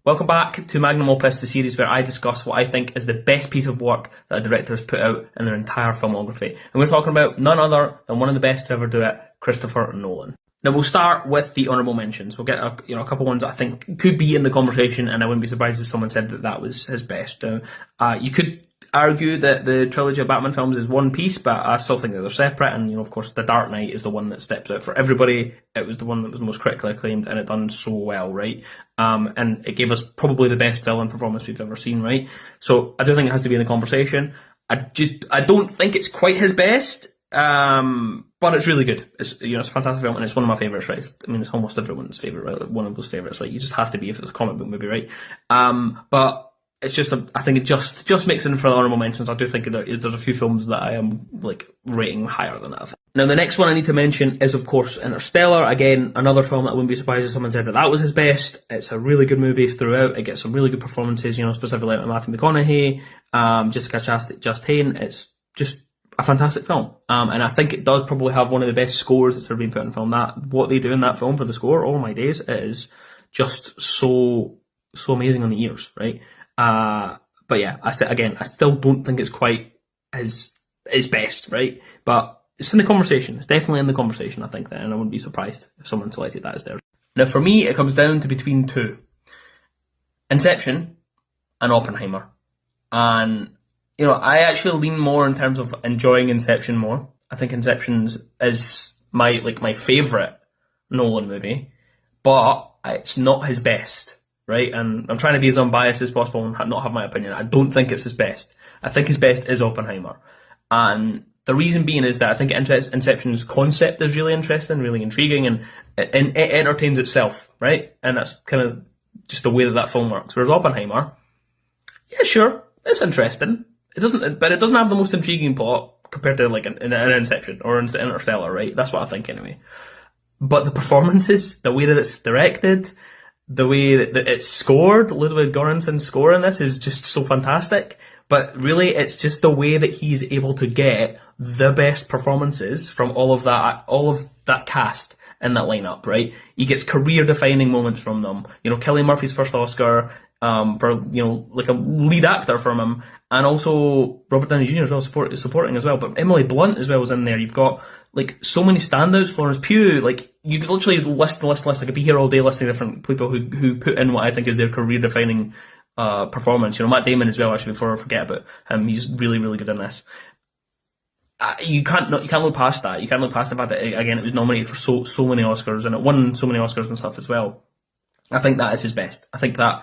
Welcome back to Magnum Opus, the series where I discuss what I think is the best piece of work that a director has put out in their entire filmography. And we're talking about none other than one of the best to ever do it, Christopher Nolan. Now we'll start with the honourable mentions. We'll get a couple ones that I think could be in the conversation, and I wouldn't be surprised if someone said that was his best. You could argue that the trilogy of Batman films is one piece, but I still think that they're separate. And of course, The Dark Knight is the one that steps out for everybody. It was the one that was most critically acclaimed, and it done so well, right? And it gave us probably the best villain performance we've ever seen, right? So I do think it has to be in the conversation. I don't think it's quite his best, but it's really good. It's a fantastic film, and it's one of my favourites, right? I mean, it's almost everyone's favourite, right? Like one of those favourites, right? You just have to be if it's a comic book movie, right? But it's just, I think it just makes it in for the honourable mentions. I do think there's a few films that I am rating higher than that. Now the next one I need to mention is of course Interstellar. Again, another film that I wouldn't be surprised if someone said that was his best. It's a really good movie throughout. It gets some really good performances, specifically like Matthew McConaughey, Jessica Chastain. It's just a fantastic film. And I think it does probably have one of the best scores that's ever been put in film. What they do in that film for the score, oh my days, it is just so amazing on the ears, right? But yeah, I still don't think it's quite his best, right? But it's in the conversation. It's definitely in the conversation, I think, then, and I wouldn't be surprised if someone selected that as theirs. Now, for me, it comes down to between two: Inception and Oppenheimer. And I actually lean more in terms of enjoying Inception more. I think Inception is my favourite Nolan movie, but it's not his best. Right, and I'm trying to be as unbiased as possible and not have my opinion. I don't think it's his best. I think his best is Oppenheimer. And the reason being is that I think Inception's concept is really interesting, really intriguing, and it entertains itself, right? And that's kind of just the way that film works. Whereas Oppenheimer, yeah, sure, it's interesting. But it doesn't have the most intriguing plot compared to an Inception or an Interstellar, right? That's what I think anyway. But the performances, the way that it's directed, the way that it's scored, Ludwig Göransson's score in this is just so fantastic. But really, it's just the way that he's able to get the best performances from all of that cast in that lineup, right? He gets career-defining moments from them. Cillian Murphy's first Oscar for a lead actor from him, and also Robert Downey Jr. as well, supporting as well. But Emily Blunt as well was in there. You've got so many standouts. Florence Pugh, you could literally list. I could be here all day listing different people who put in what I think is their career-defining performance. Matt Damon as well. Actually, before I forget about him, he's really, really good in this. You can't look past that. You can't look past the fact that again it was nominated for so many Oscars, and it won so many Oscars and stuff as well. I think that is his best. I think that